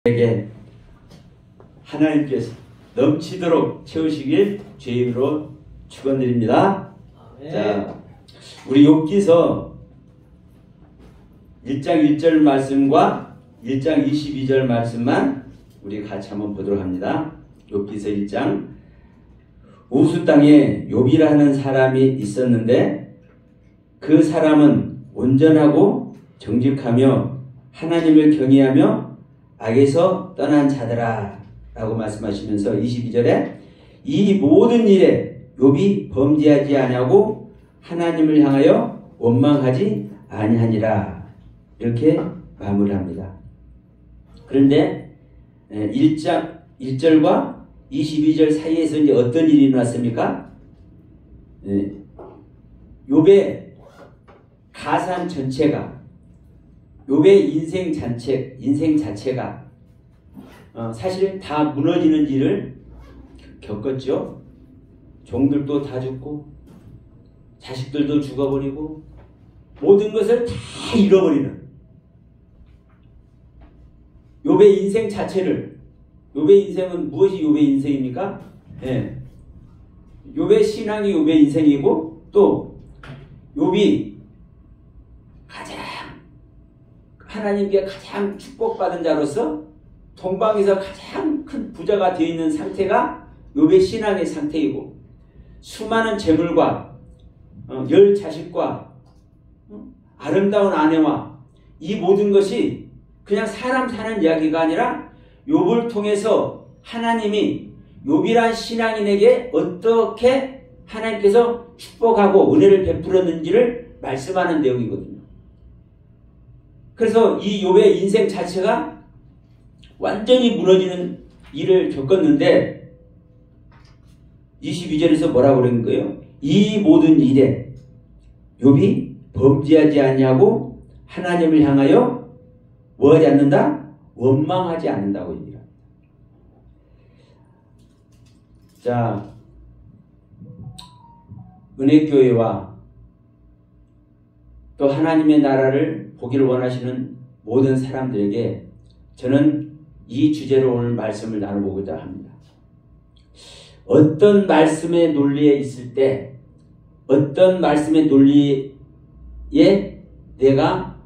에게 하나님께서 넘치도록 채우시길 주임으로 축원드립니다. 자, 우리 욥기서 1장 1절 말씀과 1장 22절 말씀만 우리 같이 한번 보도록 합니다. 욥기서 1장. 우스 땅에 욥이라는 사람이 있었는데 그 사람은 온전하고 정직하며 하나님을 경외하며 악에서 떠난 자들아 라고 말씀하시면서 22절에 이 모든 일에 욥이 범죄하지 아니하고 하나님을 향하여 원망하지 아니하니라 이렇게 마무리합니다. 그런데 1장 1절과 22절 사이에서 이제 어떤 일이 일어났습니까? 욥의 가산 전체가 욥의 인생 자체가 사실 다 무너지는 일을 겪었죠. 종들도 다 죽고 자식들도 죽어버리고 모든 것을 다 잃어버리는 욥의 인생 자체를. 욥의 인생은 무엇이 욥의 인생입니까? 욥의 신앙이 욥의 인생이고 또 욥이 하나님께 가장 축복받은 자로서 동방에서 가장 큰 부자가 되어 있는 상태가 욥의 신앙의 상태이고 수많은 재물과 10 자식과 아름다운 아내와 이 모든 것이 그냥 사람 사는 이야기가 아니라 욥을 통해서 하나님이 욥이란 신앙인에게 어떻게 하나님께서 축복하고 은혜를 베풀었는지를 말씀하는 내용이거든요. 그래서 이 욥의 인생 자체가 완전히 무너지는 일을 겪었는데 22절에서 뭐라고 그런 거예요? 이 모든 일에 욥이 범죄하지 않냐고 하나님을 향하여 뭐하지 않는다? 원망하지 않는다고 얘기합니다. 자, 은혜교회와 또 하나님의 나라를 보기를 원하시는 모든 사람들에게 저는 이 주제로 오늘 말씀을 나눠보고자 합니다. 어떤 말씀의 논리에 있을 때, 어떤 말씀의 논리에 내가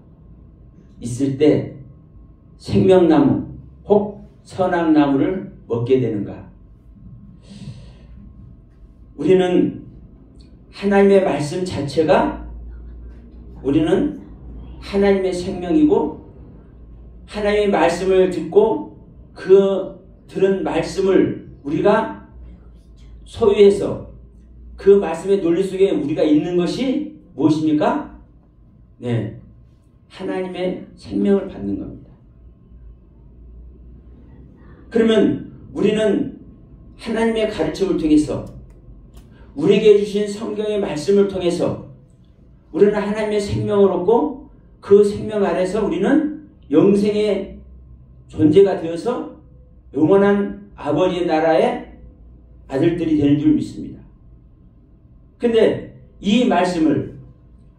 있을 때 생명나무 혹 선악나무를 먹게 되는가? 우리는 하나님의 말씀 자체가 우리는 하나님의 생명이고 하나님의 말씀을 듣고 그 들은 말씀을 우리가 소유해서 그 말씀의 논리 속에 우리가 있는 것이 무엇입니까? 네, 하나님의 생명을 받는 겁니다. 그러면 우리는 하나님의 가르침을 통해서 우리에게 주신 성경의 말씀을 통해서 우리는 하나님의 생명을 얻고 그 생명 안에서 우리는 영생의 존재가 되어서 영원한 아버지의 나라의 아들들이 되는 줄 믿습니다. 근데 이 말씀을,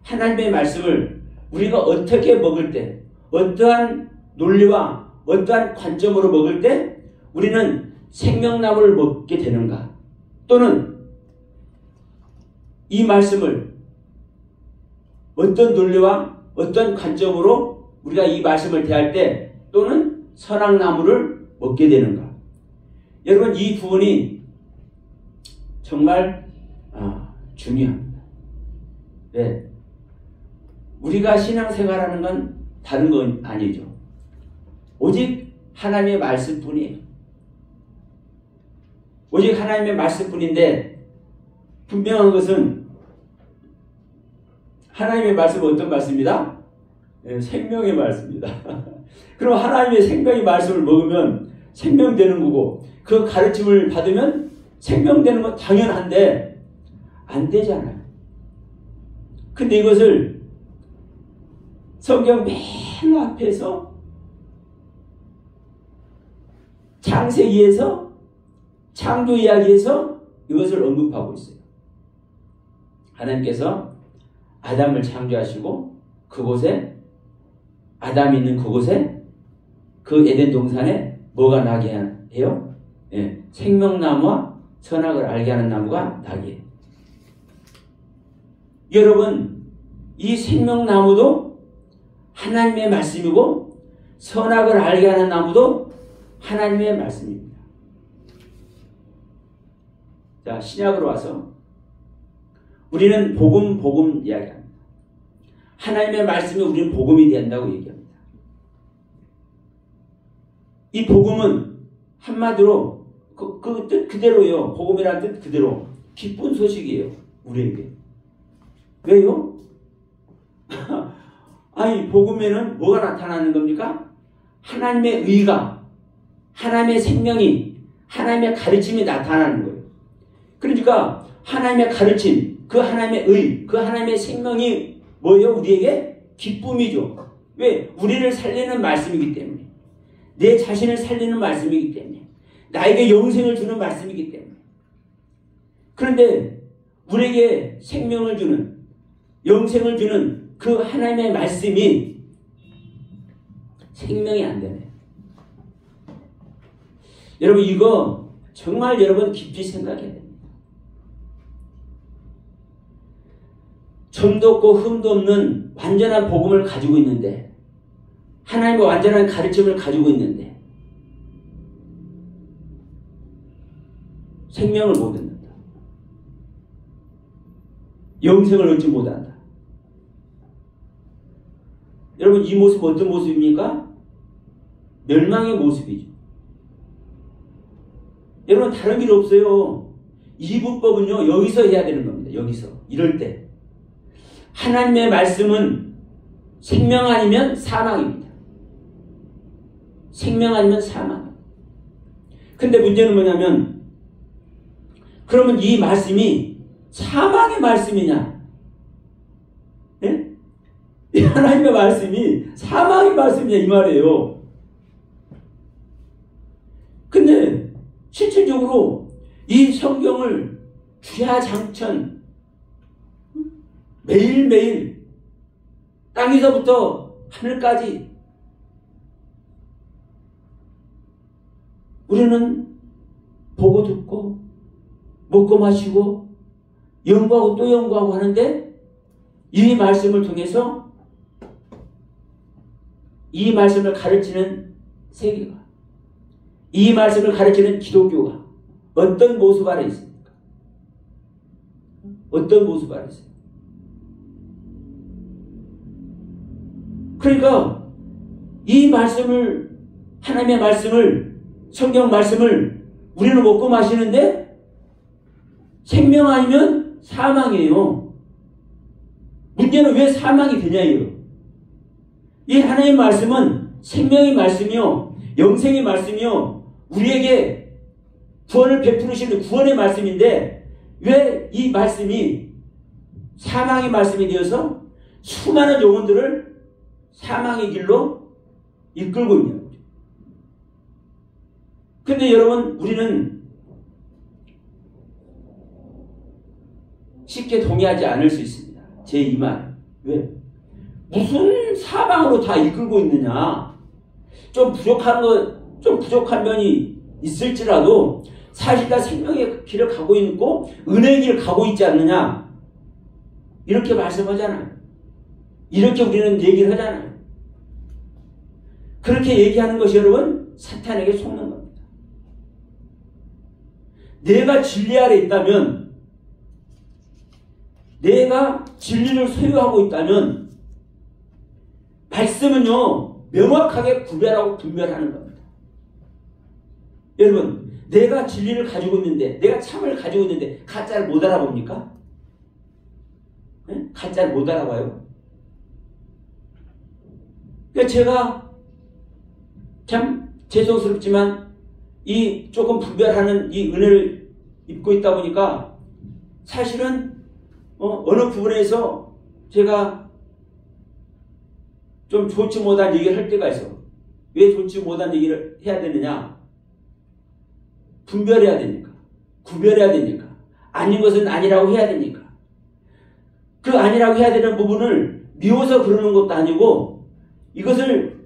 하나님의 말씀을 우리가 어떻게 먹을 때, 어떠한 논리와 어떠한 관점으로 먹을 때 우리는 생명나무를 먹게 되는가? 또는 이 말씀을 어떤 논리와 어떤 관점으로 우리가 이 말씀을 대할 때 또는 선악나무를 먹게 되는가? 여러분, 이 부분이 정말 중요합니다. 네. 우리가 신앙생활하는 건 다른 건 아니죠. 오직 하나님의 말씀뿐이에요. 오직 하나님의 말씀뿐인데 분명한 것은 하나님의 말씀은 어떤 말씀입니다? 네, 생명의 말씀입니다. 그럼 하나님의 생명의 말씀을 먹으면 생명되는 거고 그 가르침을 받으면 생명되는 건 당연한데 안 되잖아요. 근데 이것을 성경 맨 앞에서 창세기에서 창조 이야기에서 이것을 언급하고 있어요. 하나님께서 아담을 창조하시고 그곳에 아담이 있는 그곳에 그 에덴 동산에 뭐가 나게 해요? 예, 생명나무와 선악을 알게 하는 나무가 나게 해요. 여러분, 이 생명나무도 하나님의 말씀이고 선악을 알게 하는 나무도 하나님의 말씀입니다. 자, 신약으로 와서 우리는 복음 이야기합니다. 하나님의 말씀이 우리는 복음이 된다고 얘기합니다. 이 복음은 한마디로 그 뜻 그대로예요. 복음이라는 뜻 그대로 기쁜 소식이에요. 우리에게. 왜요? 아니, 복음에는 뭐가 나타나는 겁니까? 하나님의 의가, 하나님의 생명이, 하나님의 가르침이 나타나는 거예요. 그러니까 하나님의 가르침, 그 하나님의 의, 그 하나님의 생명이 뭐예요? 우리에게 기쁨이죠. 왜? 우리를 살리는 말씀이기 때문에. 내 자신을 살리는 말씀이기 때문에. 나에게 영생을 주는 말씀이기 때문에. 그런데 우리에게 생명을 주는, 영생을 주는 그 하나님의 말씀이 생명이 안 되네. 여러분, 이거 정말 여러분 깊이 생각해야 됩니다. 점도 없고 흠도 없는 완전한 복음을 가지고 있는데, 하나님의 완전한 가르침을 가지고 있는데 생명을 못 얻는다. 영생을 얻지 못한다. 여러분, 이 모습 어떤 모습입니까? 멸망의 모습이죠. 여러분, 다른 길 없어요. 이분법은요, 여기서 해야 되는 겁니다. 여기서. 이럴 때. 하나님의 말씀은 생명 아니면 사망입니다. 생명 아니면 사망. 근데 문제는 뭐냐면, 그러면 이 말씀이 사망의 말씀이냐? 예? 이 하나님의 말씀이 사망의 말씀이냐, 이 말이에요. 근데 실질적으로 이 성경을 주야장천 매일매일 땅에서부터 하늘까지 우리는 보고 듣고 먹고 마시고 연구하고 또 연구하고 하는데, 이 말씀을 통해서 이 말씀을 가르치는 세계가, 이 말씀을 가르치는 기독교가 어떤 모습 아래 있습니까? 어떤 모습 아래 있습니까? 그러니까 이 말씀을, 하나님의 말씀을, 성경 말씀을 우리는 먹고 마시는데 생명 아니면 사망이에요. 문제는 왜 사망이 되냐예요. 이 하나님의 말씀은 생명의 말씀이요, 영생의 말씀이요, 우리에게 구원을 베푸시는 구원의 말씀인데, 왜 이 말씀이 사망의 말씀이 되어서 수많은 영혼들을 사망의 길로 이끌고 있냐. 근데 여러분, 우리는 쉽게 동의하지 않을 수 있습니다. 제 이 말. 왜? 무슨 사망으로 다 이끌고 있느냐. 좀 부족한 면이 있을지라도 사실 다 생명의 길을 가고 있고 은혜의 길을 가고 있지 않느냐. 이렇게 말씀하잖아요. 이렇게 우리는 얘기를 하잖아요. 그렇게 얘기하는 것이 여러분, 사탄에게 속는 겁니다. 내가 진리 아래 있다면, 내가 진리를 소유하고 있다면 말씀은요, 명확하게 구별하고 분별하는 겁니다. 여러분, 내가 진리를 가지고 있는데, 내가 참을 가지고 있는데 가짜를 못 알아봅니까? 네? 가짜를 못 알아봐요. 그러니까 제가 참 죄송스럽지만 이 조금 분별하는 이 은혜를 입고 있다 보니까 사실은 어느 부분에서 제가 좀 좋지 못한 얘기를 할 때가 있어. 왜 좋지 못한 얘기를 해야 되느냐? 분별해야 되니까. 구별해야 되니까. 아닌 것은 아니라고 해야 되니까. 그 아니라고 해야 되는 부분을 미워서 그러는 것도 아니고, 이것을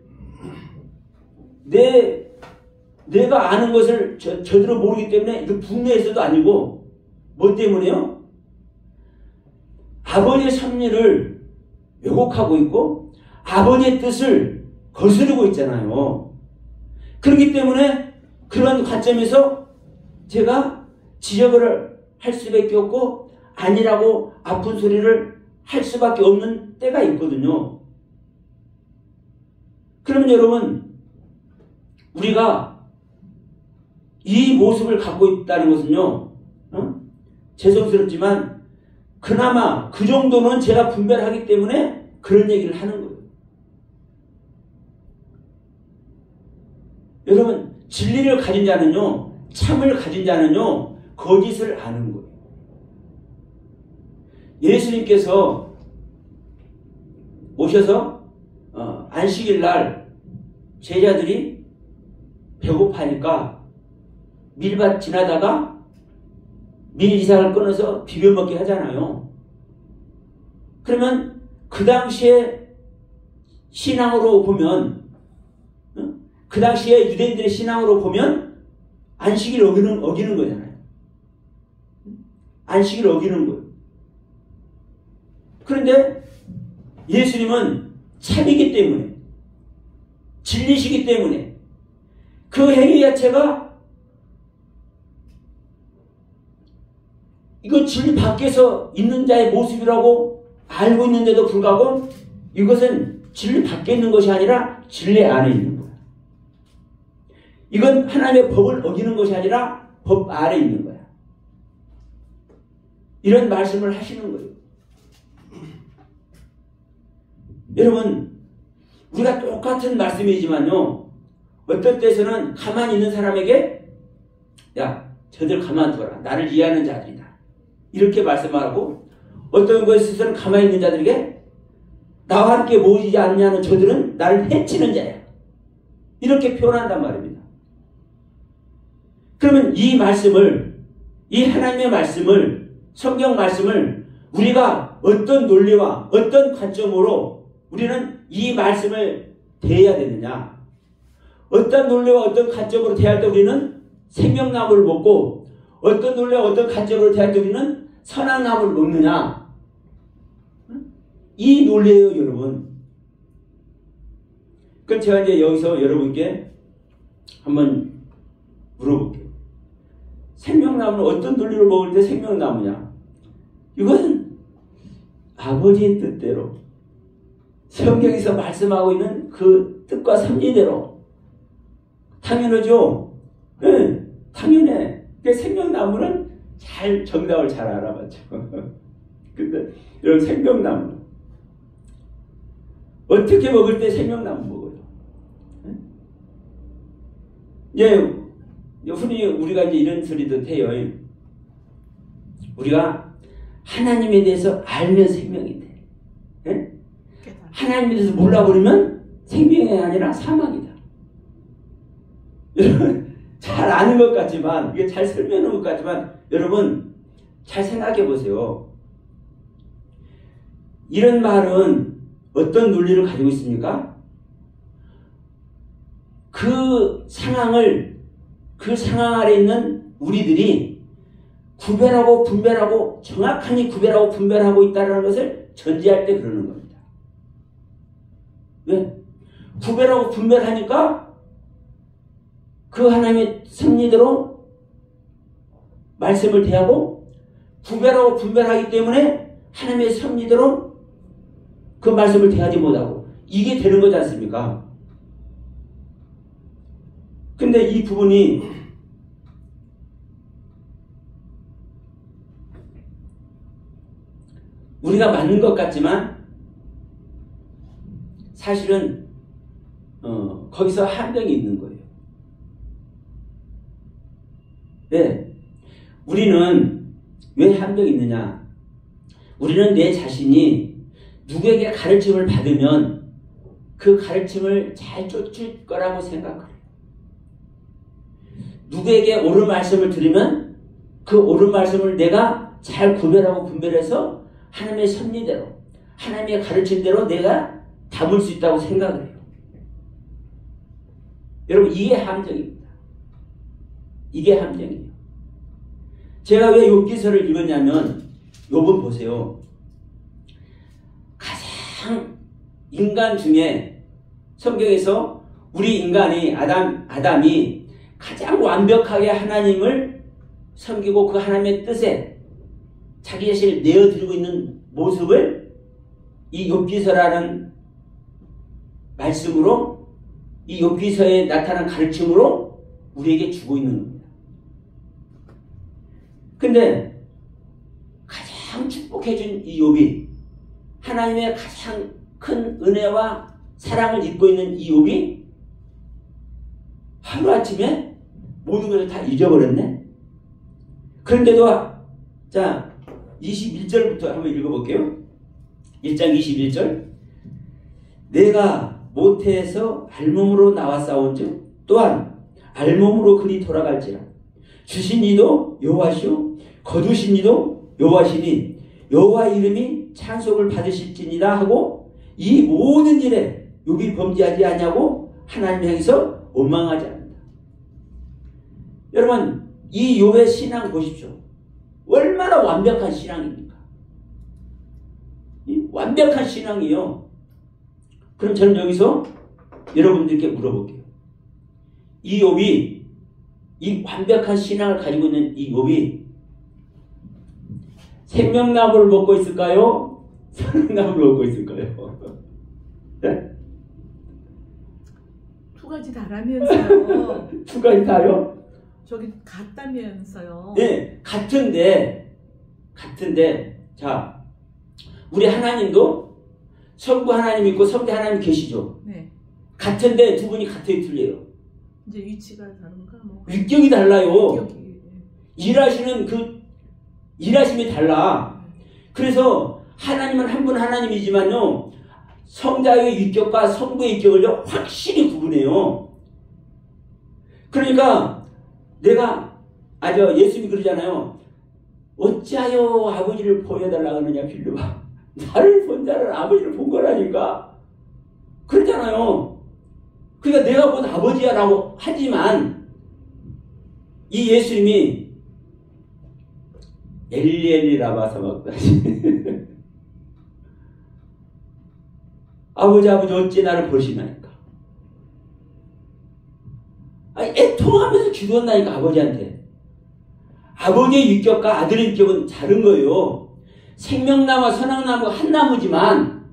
내가 아는 것을 저대로 모르기 때문에 이거 분노해서도 아니고 뭐 때문에요? 아버지의 섭리를 왜곡하고 있고 아버지의 뜻을 거스르고 있잖아요. 그렇기 때문에 그런 관점에서 제가 지적을 할 수밖에 없고 아니라고 아픈 소리를 할 수밖에 없는 때가 있거든요. 그러면 여러분, 우리가 이 모습을 갖고 있다는 것은요, 죄송스럽지만 그나마 그 정도는 제가 분별하기 때문에 그런 얘기를 하는 거예요. 여러분, 진리를 가진 자는요, 참을 가진 자는요, 거짓을 아는 거예요. 예수님께서 오셔서 안식일 날 제자들이 배고파니까 밀밭 지나다가 밀이삭을 끊어서 비벼 먹게 하잖아요. 그러면 그 당시에 신앙으로 보면, 그 당시에 유대인들의 신앙으로 보면 안식일 어기는 거잖아요. 안식일 어기는 거예요. 그런데 예수님은 참이기 때문에, 진리시기 때문에 그 행위 자체가 이거 진리 밖에서 있는 자의 모습이라고 알고 있는데도 불구하고 이것은 진리 밖에 있는 것이 아니라 진리 안에 있는 거야. 이건 하나님의 법을 어기는 것이 아니라 법 아래 있는 거야. 이런 말씀을 하시는 거예요. 여러분, 우리가 똑같은 말씀이지만요, 어떤 때에서는 가만히 있는 사람에게 야, 저들 가만둬라. 나를 이해하는 자들이다. 이렇게 말씀하고, 어떤 것에서는 가만히 있는 자들에게 나와 함께 모이지 않냐는 저들은 나를 해치는 자야. 이렇게 표현한단 말입니다. 그러면 이 말씀을, 이 하나님의 말씀을, 성경 말씀을 우리가 어떤 논리와 어떤 관점으로 우리는 이 말씀을 대해야 되느냐? 어떤 논리와 어떤 관점으로 대할 때 우리는 생명나무를 먹고 어떤 논리와 어떤 관점으로 대할 때 우리는 선한 나무를 먹느냐? 이 논리예요, 여러분. 그럼 제가 이제 여기서 여러분께 한번 물어볼게요. 생명나무는 어떤 논리로 먹을 때 생명나무냐? 이것은 아버지의 뜻대로 성경에서 말씀하고 있는 그 뜻과 섭리대로 당연하죠. 네, 당연해. 그 생명나무는 정답을 잘 알아봤죠. 근데 여러분, 생명나무 어떻게 먹을 때 생명나무 먹어요? 예, 흔히 우리가 이제 이런 소리도 해요. 우리가 하나님에 대해서 알면 생명이 돼. 예? 하나님에 대해서 몰라버리면 생명이 아니라 사망이다. 여러분, 잘 아는 것 같지만, 이게 잘 설명하는 것 같지만, 여러분, 잘 생각해 보세요. 이런 말은 어떤 논리를 가지고 있습니까? 그 상황 아래 있는 우리들이 구별하고 분별하고, 정확하게 구별하고 분별하고 있다는 것을 전제할 때 그러는 겁니다. 왜? 구별하고 분별하니까 그 하나님의 섭리대로 말씀을 대하고, 구별하고 분별하기 때문에 하나님의 섭리대로 그 말씀을 대하지 못하고, 이게 되는 거지 않습니까? 근데 이 부분이 우리가 맞는 것 같지만 사실은 거기서 함정이 있는 거예요. 네. 우리는 왜 함정이 있느냐? 우리는 내 자신이 누구에게 가르침을 받으면 그 가르침을 잘 쫓을 거라고 생각해요. 누구에게 옳은 말씀을 들으면 그 옳은 말씀을 내가 잘 구별하고 분별해서 하나님의 섭리대로, 하나님의 가르침대로 내가 담을 수 있다고 생각을 해요. 여러분, 이게 함정입니다. 이게 함정이에요. 제가 왜 욥기서를 읽었냐면 욥은 보세요. 가장 인간 중에 성경에서 우리 인간이 아담이 가장 완벽하게 하나님을 섬기고 그 하나님의 뜻에 자기 자신을 내어드리고 있는 모습을 이 욥기서라는 말씀으로 이 욥기서에 나타난 가르침으로 우리에게 주고 있는 겁니다. 근데 가장 축복해준 이 욥이 하나님의 가장 큰 은혜와 사랑을 입고 있는 이 욥이 하루아침에 모든 것을 다 잊어버렸네. 그런데도 자 21절부터 한번 읽어볼게요. 1장 21절 내가 모태에서 알몸으로 나왔사온즉 또한 알몸으로 그리 돌아갈지라 주신 이도 여호와시오 거두신 이도 여호와시니 여호와 이름이 찬송을 받으실지니라 하고 이 모든 일에 욥이 범죄하지 않냐고 하나님 향해서 원망하지 않는다. 여러분 이 욥의 신앙 보십시오. 얼마나 완벽한 신앙입니까? 완벽한 신앙이요. 그럼 저는 여기서 여러분들께 물어볼게요. 이 욥이 이 완벽한 신앙을 가지고 있는 이 욥이 생명나무를 먹고 있을까요? 선악나무를 먹고 있을까요? 네? 두 가지 다라면서요. 두 가지 다요? 저기 같다면서요. 네, 같은데 자 우리 하나님도 성부 하나님 있고 성대 하나님 계시죠. 네. 같은데 두 분이 같아요, 틀려요? 이제 위치가 다른가 뭐. 위격이 달라요. 위격이. 일하시는 그 일하심이 달라. 그래서 하나님은 한 분 하나님이지만요. 성자의 위격과 성부의 위격을 확실히 구분해요. 그러니까 내가 예수님이 그러잖아요. 어찌하여 아버지를 보여달라 그러냐 빌려봐. 나를 본 자는 아버지를 본 거라니까. 그러잖아요. 그러니까 내가 본 아버지야 라고 하지만 이 예수님이 엘리 라바사 막다시 아버지 어찌 나를 보시나니까. 애통하면서 기도한다니까 아버지한테. 아버지의 위격과 아들의 위격은 다른 거예요. 생명나무와 선악나무가 한 나무지만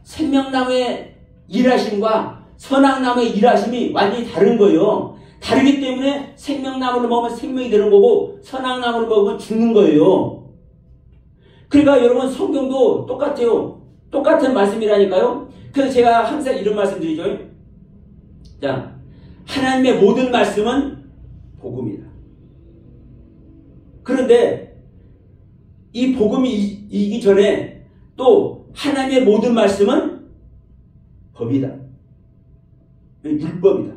생명나무의 일하심과 선악나무의 일하심이 완전히 다른 거예요. 다르기 때문에 생명나무를 먹으면 생명이 되는 거고 선악나무를 먹으면 죽는 거예요. 그러니까 여러분 성경도 똑같아요. 똑같은 말씀이라니까요. 그래서 제가 항상 이런 말씀 드리죠. 자, 하나님의 모든 말씀은 복음이다. 그런데 이 복음이 이기 전에 또 하나님의 모든 말씀은 법이다. 율법이다.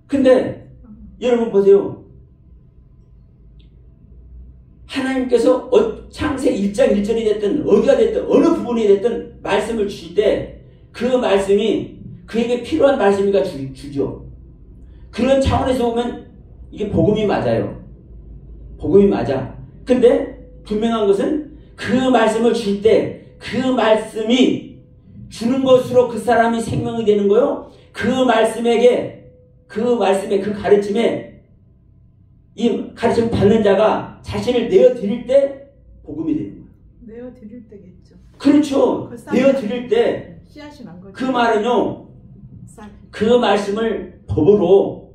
근데 여러분 보세요. 하나님께서 창세 1장 1절이 됐든 어디가 됐든 어느 부분이 됐든 말씀을 주실 때 그 말씀이 그에게 필요한 말씀이니까 주죠. 그런 차원에서 보면 이게 복음이 맞아요. 복음이 맞아. 근데 분명한 것은 그 말씀을 줄 때 그 말씀이 주는 것으로 그 사람이 생명이 되는 거요. 그 말씀의 그 가르침에 이 가르침 받는 자가 자신을 내어드릴 때 복음이 되는 거예요. 내어드릴 때겠죠. 그렇죠. 내어드릴 때 씨앗이 난 거죠. 그 말은요. 그 말씀을 법으로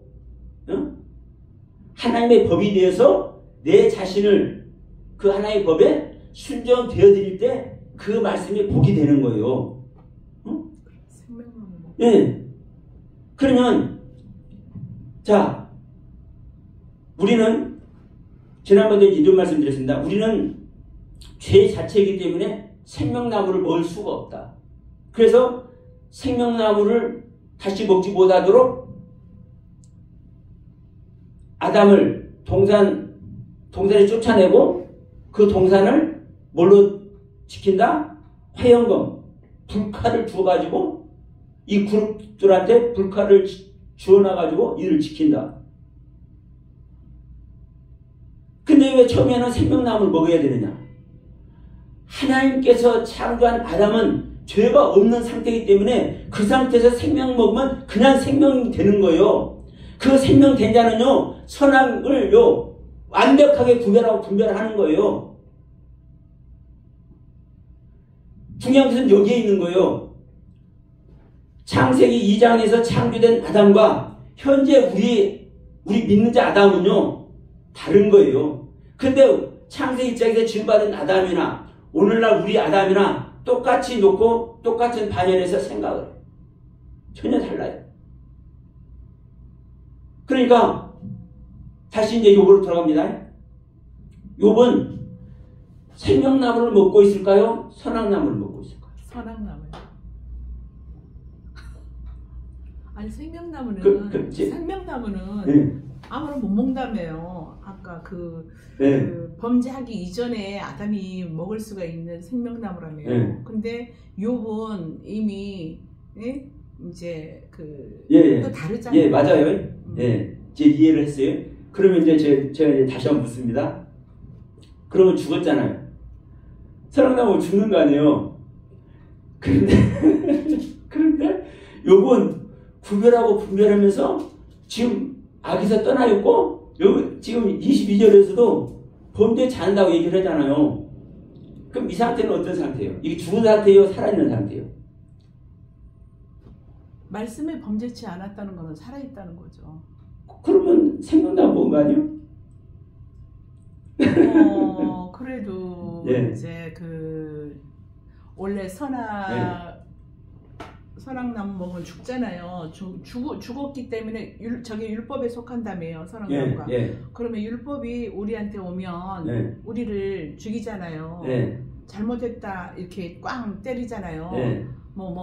하나님의 법이 되어서 내 자신을 그 하나님의 법에 순종되어드릴 때 그 말씀이 복이 되는 거예요. 예. 그러면 자 우리는 지난번에 이런 말씀 드렸습니다. 우리는 죄 자체이기 때문에 생명나무를 먹을 수가 없다. 그래서 생명나무를 다시 먹지 못하도록 아담을 동산에 쫓아내고 그 동산을 뭘로 지킨다? 화영검, 불칼을 주어가지고 이 그룹들한테 불칼을 주어놔가지고 이를 지킨다. 근데 왜 처음에는 생명나무를 먹어야 되느냐? 하나님께서 창조한 아담은 죄가 없는 상태이기 때문에 그 상태에서 생명 먹으면 그냥 생명이 되는 거예요. 그 생명 된 자는요, 선악을 완벽하게 구별하고 분별하는 거예요. 중요한 것은 여기에 있는 거예요. 창세기 2장에서 창조된 아담과 현재 우리 믿는 자 아담은요, 다른 거예요. 근데 창세기 1장에서 지음받은 아담이나 오늘날 우리 아담이나 똑같이 놓고 똑같은 반열에서 생각을 해요. 전혀 달라요. 그러니까 다시 이제 욥으로 돌아갑니다. 욥은 생명나무를 먹고 있을까요? 선악나무를 먹고 있을까요? 선악나무요. 아니 생명나무는 그렇지? 생명나무는 네. 아무나 못 먹는다며요. 아까 네. 그 범죄하기 이전에 아담이 먹을 수가 있는 생명나무라며요. 네. 근데 욥은 이미 예? 이제 예. 또 다르잖아요. 예, 맞아요. 예, 제 이해를 했어요. 그러면 이제 제가 이제 다시 한번 묻습니다. 그러면 죽었잖아요. 선악나무 죽는 거 아니에요? 그런데 욥은 구별하고 분별하면서 지금 악에서 떠나 있고 지금 22절에서도 범죄치 않는다고 얘기를 하잖아요. 그럼 이 상태는 어떤 상태예요? 이게 죽은 상태예요? 살아있는 상태예요? 말씀에 범죄치 않았다는 거는 살아있다는 거죠. 그러면 생명나무 먹은 거 아니에요? 그래도 예. 이제 원래 선악나무 먹으면 죽잖아요. 죽었기 때문에 저게 율법에 속한다며요. 선악나무가. 예. 그러면 율법이 우리한테 오면 예. 우리를 죽이잖아요. 예. 잘못했다 이렇게 꽝 때리잖아요. 예. 모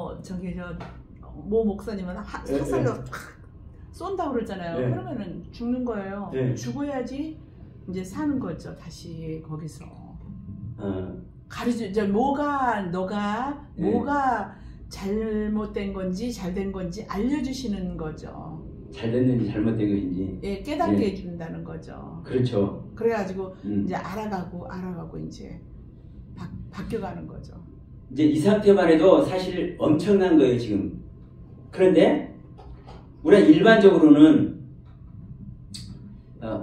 목사님은 사살로 확 쏜다 그러잖아요. 예. 그러면은 죽는 거예요. 예. 죽어야지 이제 사는 거죠. 다시 거기서. 예. 뭐가 예. 잘못된 건지 잘된 건지 알려주시는 거죠. 잘됐는지 잘못된 것인지. 예, 깨닫게 예. 해준다는 거죠. 그렇죠. 그래가지고 이제 알아가고 이제 바뀌어가는 거죠. 이제 이 상태만 해도 사실 엄청난 거예요, 지금. 그런데 우리가 일반적으로는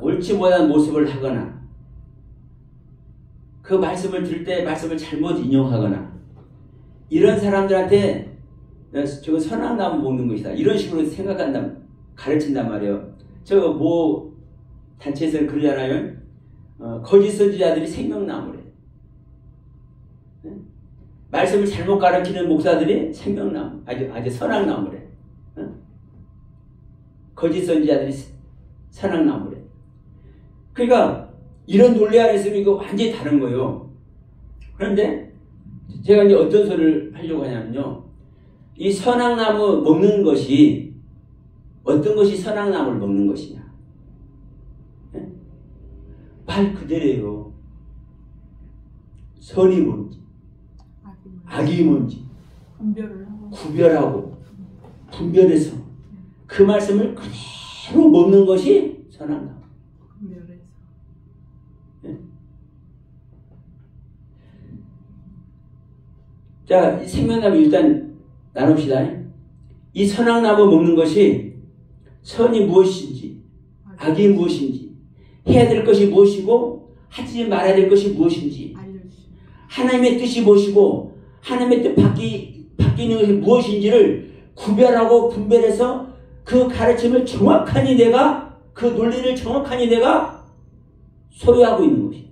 옳지 못한 모습을 하거나 그 말씀을 들을 때 말씀을 잘못 인용하거나 이런 사람들한테 저거 선악나무 먹는 것이다. 이런 식으로 가르친단 말이에요. 모 단체에서는 그러잖아요. 거짓 선지자들이 생명나무래. 말씀을 잘못 가르치는 목사들이 생명나무, 아주 선악나무래. 거짓 선지자들이 선악나무래. 그러니까 이런 논리 안에서 이거 완전히 다른 거예요. 그런데 제가 이제 어떤 소리를 하려고 하냐면요. 이 선악나무 먹는 것이 어떤 것이 선악나무를 먹는 것이냐. 말 그대로예요. 선이 뭔지 악이 뭔지 구별하고 분별해서 그 말씀을 그대로 먹는 것이 선악나무. 분별해서. 자, 생명나무 일단 나눕시다. 이 선악나무 먹는 것이 선이 무엇인지 악이 무엇인지 해야 될 것이 무엇이고 하지 말아야 될 것이 무엇인지 하나님의 뜻이 무엇이고 하나님의 뜻 바뀌는 것이 무엇인지를 구별하고 분별해서 그 가르침을 정확하니 그 논리를 정확하니 내가 소유하고 있는 것이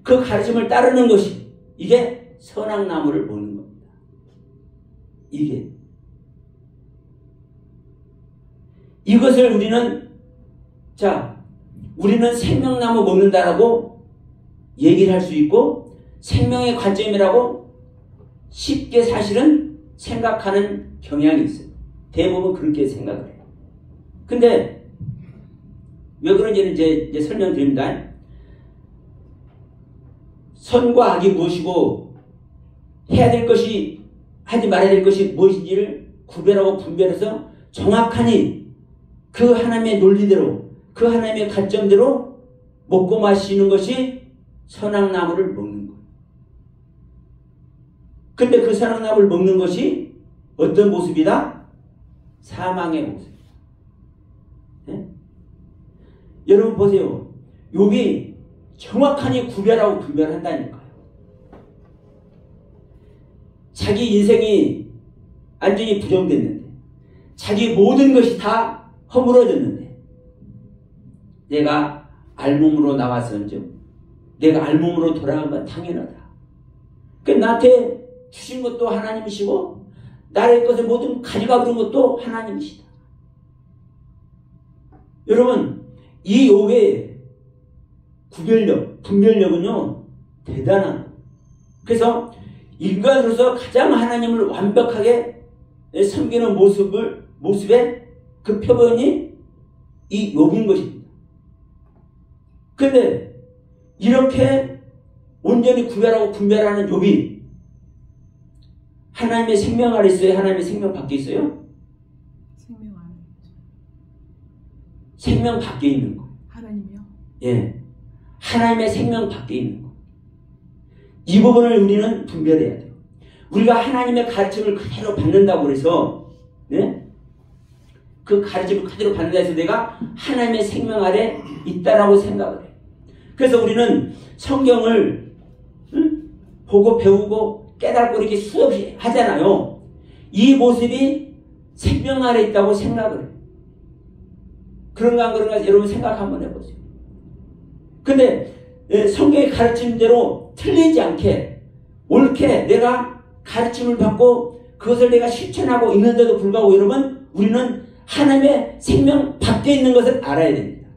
그 가르침을 따르는 것이 이게 선악나무를 먹는 겁니다. 이것을 우리는 생명나무 먹는다라고 얘기를 할 수 있고 생명의 관점이라고 쉽게 사실은 생각하는 경향이 있어요. 대부분 그렇게 생각을 해요. 근데 왜 그런지는 이제 설명드립니다. 선과 악이 무엇이고 해야 될 것이 하지 말아야 될 것이 무엇인지를 구별하고 분별해서 정확하니 그 하나님의 논리대로 그 하나님의 가점대로 먹고 마시는 것이 선악나무를 먹는 거예요. 근데 그 선악나무를 먹는 것이 어떤 모습이다? 사망의 모습. 네? 여러분 보세요. 욥이 정확하게 구별하고 분별한다니까요. 자기 인생이 완전히 부정됐는데, 자기 모든 것이 다 허물어졌는데, 내가 알몸으로 나왔은즉 내가 알몸으로 돌아간 건 당연하다. 그 나한테 주신 것도 하나님이시고 나의 것을 모든 가져가 버린 것도 하나님이시다. 여러분, 이 욥의 구별력, 분별력은요 대단한 거예요. 그래서 인간으로서 가장 하나님을 완벽하게 섬기는 모습의 그 표본이 이 욥인 것입니다. 그런데 이렇게 온전히 구별하고 분별하는 욥이 하나님의 생명 아래 있어요? 하나님의 생명 밖에 있어요? 생명 안에 있죠. 생명 밖에 있는 거. 하나님이요? 예. 하나님의 생명 밖에 있는 거. 이 부분을 우리는 분별해야 돼요. 우리가 하나님의 가르침을 그대로 받는다고 해서, 네? 그 가르침을 그대로 받는다 해서 내가 하나님의 생명 아래 있다라고 생각을 해요. 그래서 우리는 성경을 보고 배우고 깨닫고 이렇게 수없이 하잖아요. 이 모습이 생명 아래 있다고 생각을 해요. 그런가 안 그런가 여러분 생각 한번 해보세요. 근데 성경의 가르침대로 틀리지 않게 옳게 내가 가르침을 받고 그것을 내가 실천하고 있는데도 불구하고 여러분 우리는 하나님의 생명 밖에 있는 것을 알아야 됩니다.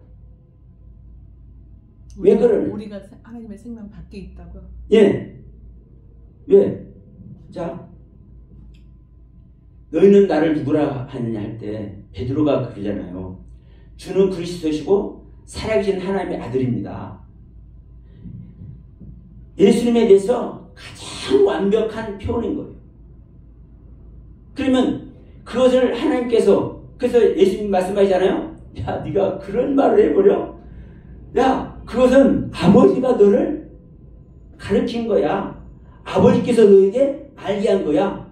왜 그러냐? 우리가 하나님의 생명 밖에 있다고요? 예. 왜? 자, 너희는 나를 누구라 하느냐 할 때 베드로가 그러잖아요. 주는 그리스도시고 살아계신 하나님의 아들입니다. 예수님에 대해서 가장 완벽한 표현인 거예요. 그러면 그것을 하나님께서 그래서 예수님 말씀하시잖아요. 야, 네가 그런 말을 해버려? 야, 그것은 아버지가 너를 가르친 거야. 아버지께서 너에게 알게 한 거야.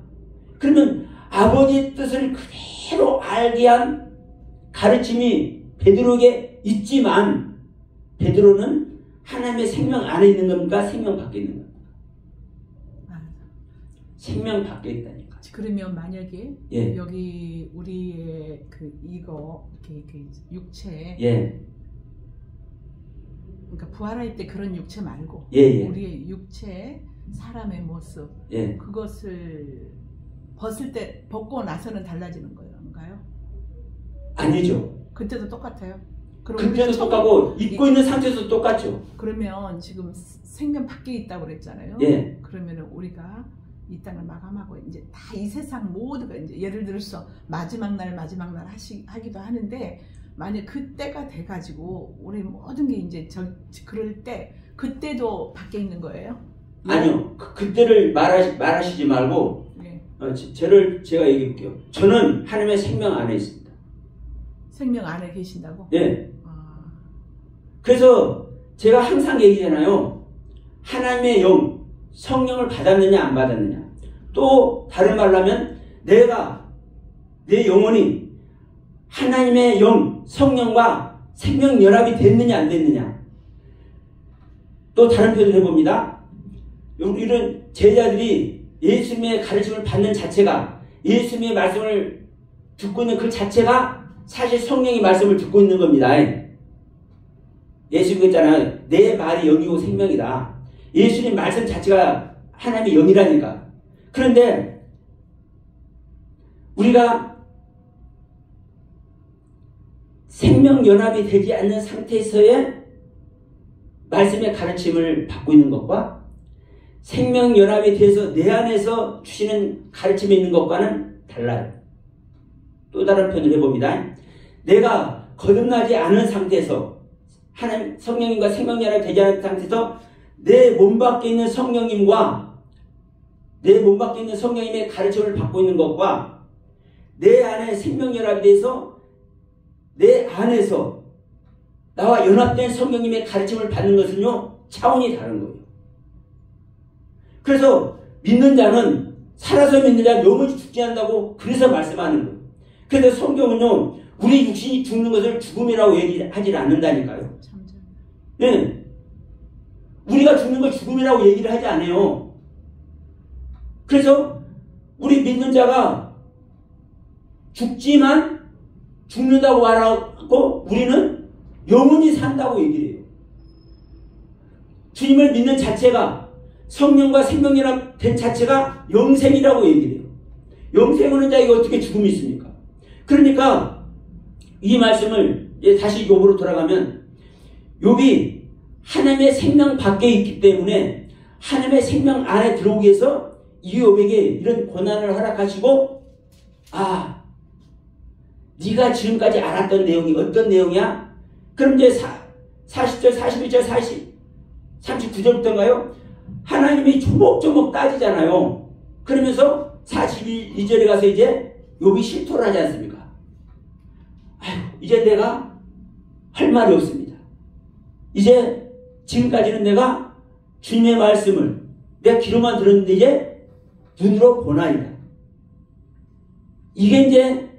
그러면 아버지의 뜻을 그대로 알게 한 가르침이 베드로에게 있지만 베드로는 하나님의 생명 안에 있는 겁니까? 생명 밖에 있는 겁니까? 생명 밖에 있다니까. 그러면 만약에 예. 여기 우리의 그 이거 이렇게 육체 예. 그러니까 부활할 때 그런 육체 말고 예. 우리의 육체 사람의 모습 예. 그것을 벗고 나서는 달라지는 건가요? 아니죠. 그때도 똑같아요. 그때도 똑같고 입고 있는 상태에서 똑같죠. 그러면 지금 생명 밖에 있다고 그랬잖아요. 예. 그러면 우리가 이 땅을 마감하고 이제 다 이 세상 모두가 이제 예를 들어서 마지막 날 하기도 하는데 만약 그때가 돼가지고 우리 모든 게 이제 그럴 때 그때도 밖에 있는 거예요? 아니요. 그때를 말하시지 말고 네. 제가 얘기해 볼게요. 저는 하나님의 생명 안에 있습니다. 생명 안에 계신다고? 네. 그래서 제가 항상 얘기하잖아요. 하나님의 영, 성령을 받았느냐 안 받았느냐. 또 다른 말로 하면 내 영혼이 하나님의 영, 성령과 생명 연합이 됐느냐 안 됐느냐. 또 다른 표현을 해봅니다. 이런 제자들이 예수님의 가르침을 받는 자체가 예수님의 말씀을 듣고 있는 그 자체가 사실 성령의 말씀을 듣고 있는 겁니다. 예수님 그랬잖아요. 내 말이 영이고 생명이다. 예수님 말씀 자체가 하나님의 영이라니까. 그런데 우리가 생명연합이 되지 않는 상태에서의 말씀의 가르침을 받고 있는 것과 생명연합이 돼서 내 안에서 주시는 가르침이 있는 것과는 달라요. 또 다른 표현을 해봅니다. 내가 거듭나지 않은 상태에서 하나님 성령님과 생명연합이 되지 않은 상태에서 내 몸 밖에 있는 성령님과 내 몸 밖에 있는 성령님의 가르침을 받고 있는 것과 내 안에 생명연합이 돼서 내 안에서 나와 연합된 성령님의 가르침을 받는 것은요, 차원이 다른 거예요. 그래서 믿는 자는, 살아서 믿는 자는 영원히 죽지 않는다고 그래서 말씀하는 거예요. 그래서 성경은요, 우리 육신이 죽는 것을 죽음이라고 얘기하지 않는다니까요. 네. 우리가 죽는 걸 죽음이라고 얘기를 하지 않아요. 그래서 우리 믿는 자가 죽지만 죽는다고 말하고 우리는 영원히 산다고 얘기를 해요. 주님을 믿는 자체가, 성령과 생명연합 된 자체가 영생이라고 얘기를 해요. 영생 없는 자에게 어떻게 죽음이 있습니까? 그러니까 이 말씀을 다시 욥으로 돌아가면, 욥이 하나님의 생명 밖에 있기 때문에 하나님의 생명 안에 들어오기 위해서 이 욥에게 이런 고난을 허락하시고, 아, 네가 지금까지 알았던 내용이 어떤 내용이야? 그럼 이제 40절, 41절, 39절부터인가요? 하나님이 조목조목 따지잖아요. 그러면서 42절에 가서 이제 욥이 실토를 하지 않습니까? 아유, 이제 내가 할 말이 없습니다. 이제 지금까지는 내가 주님의 말씀을 내가 귀로만 들었는데 이제 눈으로 보나이다. 이게 이제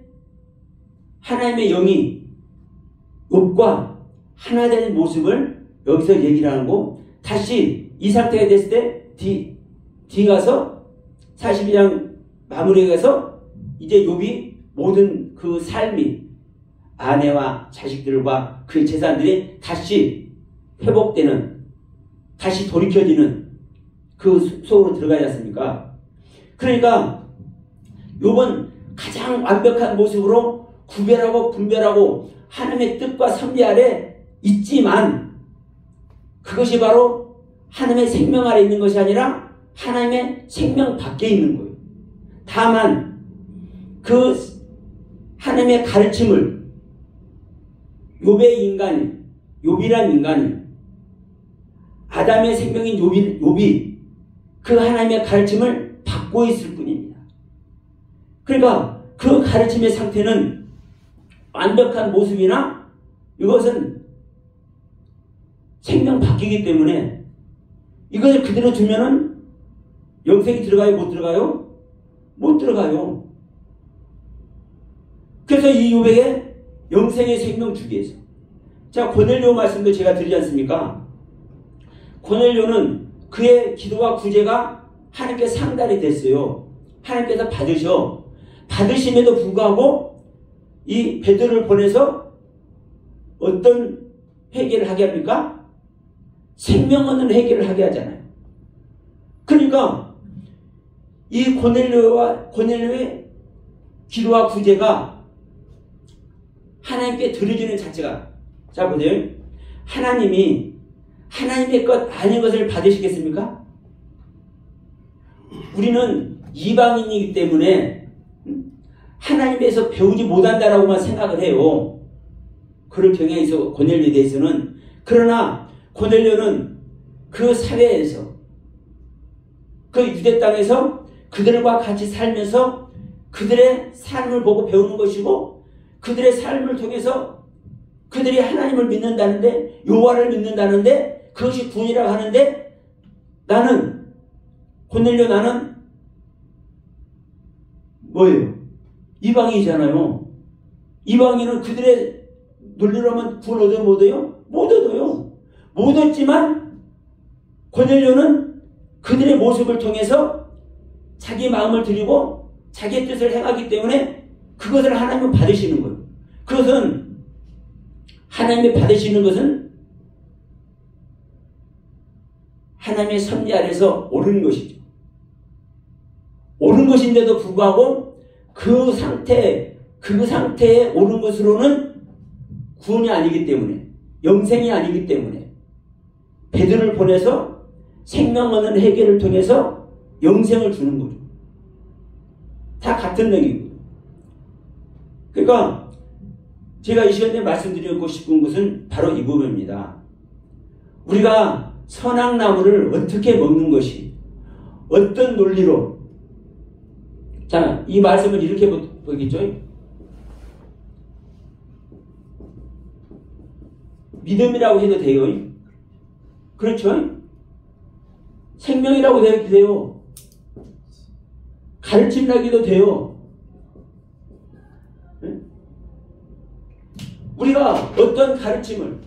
하나님의 영이 욥과 하나 되는 모습을 여기서 얘기를 하는 거. 다시 이 상태가 됐을 때 뒤 가서 42장 마무리에 가서 이제 욥이 모든 그 삶이 아내와 자식들과 그의 재산들이 다시 회복되는, 다시 돌이켜지는 그 속으로 들어가지 않습니까? 그러니까 욥은 가장 완벽한 모습으로 구별하고 분별하고 하나님의 뜻과 섭리 아래 있지만, 그것이 바로 하나님의 생명 아래 있는 것이 아니라 하나님의 생명 밖에 있는 거예요. 다만 그 하나님의 가르침을 욥의 인간이, 욥이란 인간이, 아담의 생명인 욥이 그 하나님의 가르침을 받고 있을 뿐입니다. 그러니까 그 가르침의 상태는 완벽한 모습이나 이것은 생명 바뀌기 때문에 이것을 그대로 두면은 영생이 들어가요? 못 들어가요? 못 들어가요. 그래서 이 욥에게 영생의 생명 주기 위해서. 자, 고넬료 말씀도 제가 드리지 않습니까? 고넬료는 그의 기도와 구제가 하나님께 상달이 됐어요. 하나님께서 받으심에도 불구하고 이 베드로를 보내서 어떤 회개를 하게 합니까? 생명 얻는 회개를 하게 하잖아요. 그러니까 이 고넬료의 기도와 구제가 하나님께 드려지는 자체가, 자 보세요. 하나님이 하나님의 것 아닌 것을 받으시겠습니까? 우리는 이방인이기 때문에 하나님에서 배우지 못한다라고만 생각을 해요. 그럴 경향이 있어, 고넬료에 대해서는. 그러나 고넬료는 그 사회에서, 그 유대 땅에서 그들과 같이 살면서 그들의 삶을 보고 배우는 것이고, 그들의 삶을 통해서 그들이 하나님을 믿는다는데, 여호와를 믿는다는데, 그것이 구원이라고 하는데, 고넬료 나는 뭐예요? 이방인이잖아요. 이방인은 그들의 논리로만 구원 얻어요? 못 얻어요? 못 얻어요. 못 얻지만 고넬료는 그들의 모습을 통해서 자기 마음을 드리고 자기의 뜻을 행하기 때문에 그것을 하나님은 받으시는 거예요. 그것은 하나님이 받으시는 것은 하나님의 섭리 아래서 옳은 것이죠. 옳은 것인데도 불구하고 그 상태에 옳은 것으로는 구원이 아니기 때문에, 영생이 아니기 때문에 베드로를 보내서 생명 얻는 회개를 통해서 영생을 주는 거죠. 다 같은 얘기고요. 그러니까 제가 이 시간에 말씀드리고 싶은 것은 바로 이 부분입니다. 우리가 선악나무를 어떻게 먹는 것이, 어떤 논리로. 자, 이 말씀을 이렇게 보겠죠. 믿음이라고 해도 돼요. 그렇죠? 생명이라고 해도 돼요. 가르침이라기도 돼요. 우리가 어떤 가르침을,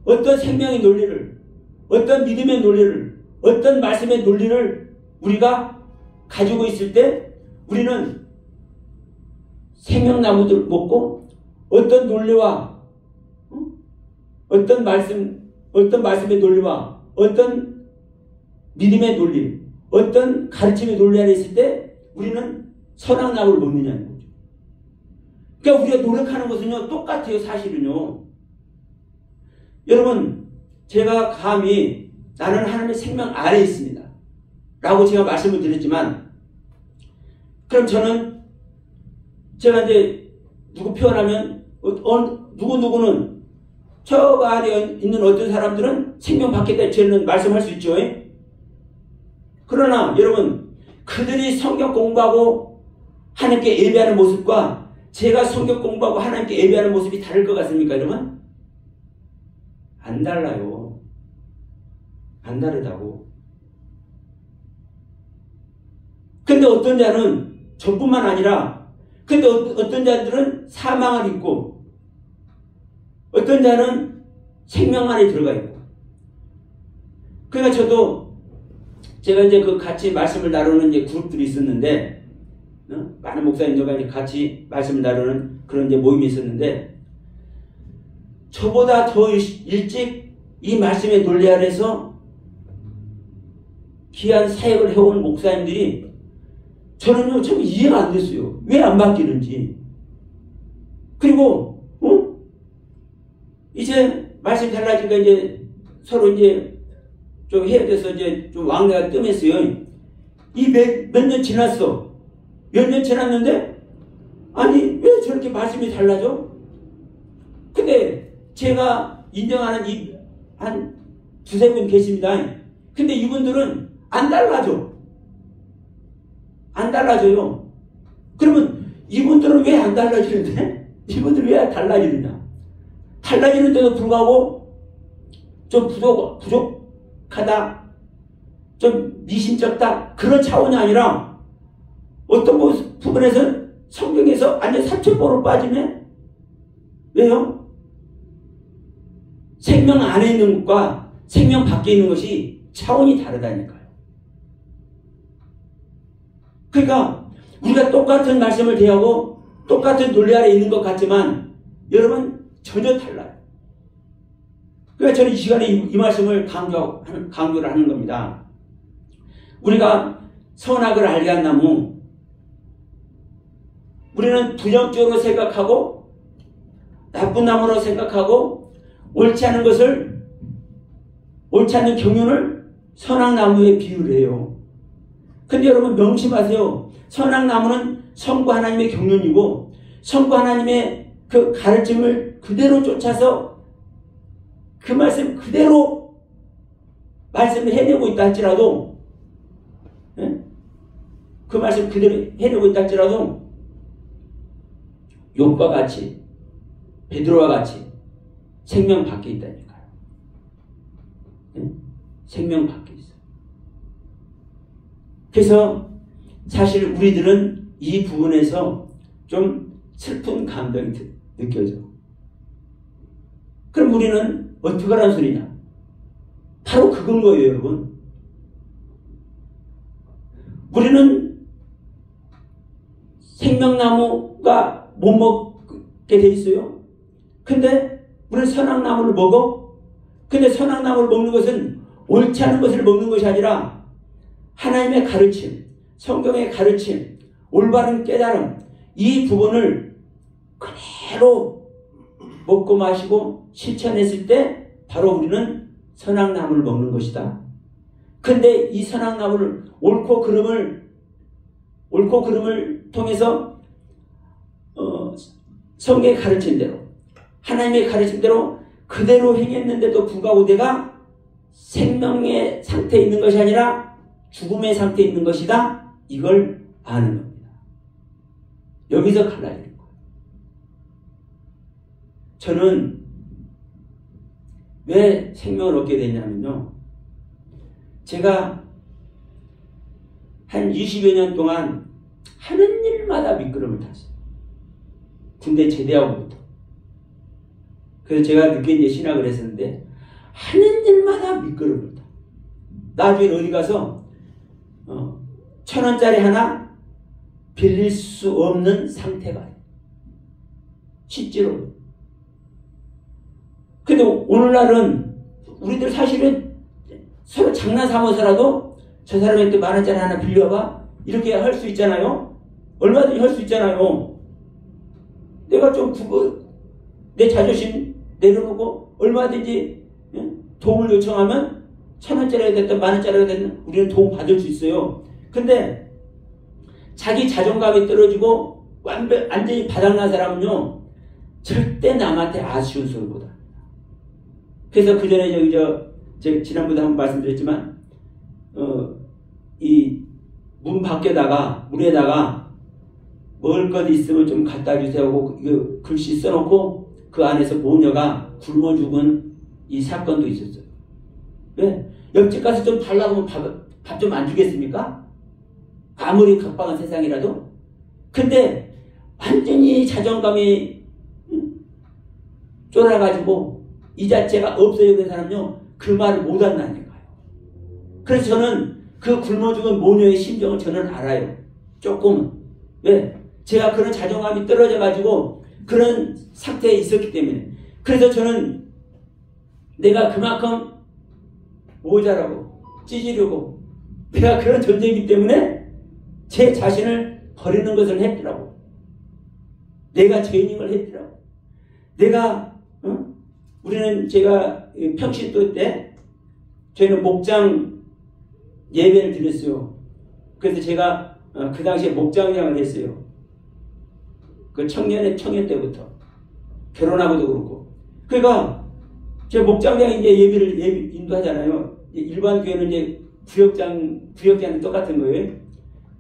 어떤 생명의 논리를, 어떤 믿음의 논리를, 어떤 말씀의 논리를 우리가 가지고 있을 때 우리는 생명나무들 먹고 어떤 논리와 어떤 말씀의 논리와 어떤 믿음의 논리, 어떤 가르침의 논리 안에 있을 때 우리는 선악나무를 먹느냐는 거죠. 그러니까 우리가 노력하는 것은요 똑같아요. 사실은요. 여러분, 제가 감히 나는 하나님의 생명 아래에 있습니다 라고 제가 말씀을 드렸지만, 그럼 저는 제가 이제 누구 표현하면 누구는 저 안에 있는 어떤 사람들은 생명 받겠다 저는 말씀할 수 있죠. 그러나 여러분, 그들이 성경 공부하고 하나님께 예배하는 모습과 제가 성경 공부하고 하나님께 예배하는 모습이 다를 것 같습니까, 여러분? 안 달라요. 안 다르다고. 근데 어떤 자는 저뿐만 아니라, 근데 어떤 자들은 사망을 입고, 어떤 자는 생명 안에 들어가 있고. 그러니까 제가 이제 그 같이 말씀을 나누는 이제 그룹들이 있었는데, 많은 목사님들과 이제 같이 말씀을 나누는 그런 이제 모임이 있었는데, 저보다 더 일찍 이 말씀의 논리 아래서 귀한 사역을 해온 목사님들이 저는요, 참 이해가 안 됐어요. 왜 안 바뀌는지. 그리고, 이제 말씀이 달라지니까 이제 서로 이제 좀 헤어져서 이제 좀 왕래가 뜸했어요. 이 몇 년 지났어. 몇 년 지났는데, 아니, 왜 저렇게 말씀이 달라져? 근데 제가 인정하는 한 두세 분 계십니다. 근데 이분들은 안 달라져. 안 달라져요. 그러면 이분들은 왜 안 달라지는데? 이분들은 왜 달라지느냐? 달라지는데도 불구하고 좀 부족하다, 좀 미심쩍다, 그런 차원이 아니라 어떤 부분에서는 성경에서 완전 사천포로 빠지네? 왜요? 생명 안에 있는 것과 생명 밖에 있는 것이 차원이 다르다니까요. 그러니까 우리가 똑같은 말씀을 대하고 똑같은 논리 아래 있는 것 같지만 여러분 전혀 달라요. 그러니까 저는 이 시간에 이 말씀을 강조를 하는 겁니다. 우리가 선악을 알게 한 나무, 우리는 부정적으로 생각하고 나쁜 나무로 생각하고 옳지 않은 것을, 옳지 않은 경륜을 선악나무에 비유를 해요. 근데 여러분 명심하세요. 선악나무는 성부 하나님의 경륜이고 성부 하나님의 그 가르침을 그대로 쫓아서 그 말씀 그대로 말씀을 해내고 있다 할지라도, 그 말씀 그대로 해내고 있다 할지라도 욥과 같이, 베드로와 같이 생명 밖에 있다니까요. 생명 밖에 있어요. 그래서 사실 우리들은 이 부분에서 좀 슬픈 감정이 느껴져. 그럼 우리는 어떻게 하라는 소리냐? 바로 그건 거예요, 여러분. 우리는 생명나무가 못 먹게 돼 있어요. 근데 우리는 선악나무를 먹어. 근데 선악나무를 먹는 것은 옳지 않은 것을 먹는 것이 아니라 하나님의 가르침, 성경의 가르침, 올바른 깨달음, 이 부분을 그대로 먹고 마시고 실천했을 때 바로 우리는 선악나무를 먹는 것이다. 근데 이 선악나무를 옳고 그름을 통해서 성경의 가르침대로, 하나님의 가르침대로 그대로 행했는데도 불구하고 내가 생명의 상태에 있는 것이 아니라 죽음의 상태에 있는 것이다. 이걸 아는 겁니다. 여기서 갈라지는 거예요. 저는 왜 생명을 얻게 됐냐면요. 제가 한 20여 년 동안 하는 일마다 미끄럼을 탔어요. 군대 제대하고부터. 그래서 제가 늦게 이제 신학을 했었는데 하는 일마다 미끄럼을 타. 나중에 어디 가서 1,000원짜리 하나 빌릴 수 없는 상태가 돼요. 실제로. 근데 오늘날은 우리들 사실은 서로 장난 삼아서라도 저 사람한테 10,000원짜리 하나 빌려봐 이렇게 할 수 있잖아요. 얼마든지 할 수 있잖아요. 내가 좀 내 자존심 내려놓고 얼마든지 도움을 요청하면 1,000원짜리가 됐든 10,000원짜리가 됐든 우리는 도움 받을 수 있어요. 근데 자기 자존감이 떨어지고 완전히 바닥난 사람은요 절대 남한테 아쉬운 소리 못 합니다. 그래서 그 전에 제가 지난번에 한번 말씀드렸지만 이 문 밖에다가 물에다가 먹을 것 있으면 좀 갖다 주세요 하고 이거 글씨 써놓고 그 안에서 모녀가 굶어 죽은 이 사건도 있었어요. 왜? 옆집 가서 좀 달라고 하면 밥 좀 안 주겠습니까? 아무리 각박한 세상이라도. 근데 완전히 자존감이 쫄아가지고 이 자체가 없어져 된 사람은요 그 말을 못 한다니까요. 그래서 저는 그 굶어 죽은 모녀의 심정을 저는 알아요. 조금은. 왜? 제가 그런 자존감이 떨어져가지고 그런 상태에 있었기 때문에. 그래서 저는 내가 그만큼 모자라고 찌지르고 내가 그런 존재이기 때문에 제 자신을 버리는 것을 했더라고. 내가 죄인인 걸 했더라고. 내가 우리는 제가 평신도 때 저희는 목장 예배를 드렸어요. 그래서 제가 그 당시에 목장장을 했어요. 그 청년 때부터 결혼하고도 그렇고. 그러니까 제가 목장장이 이제 예배를 인도하잖아요. 일반 교회는 이제 구역장은 똑같은 거예요.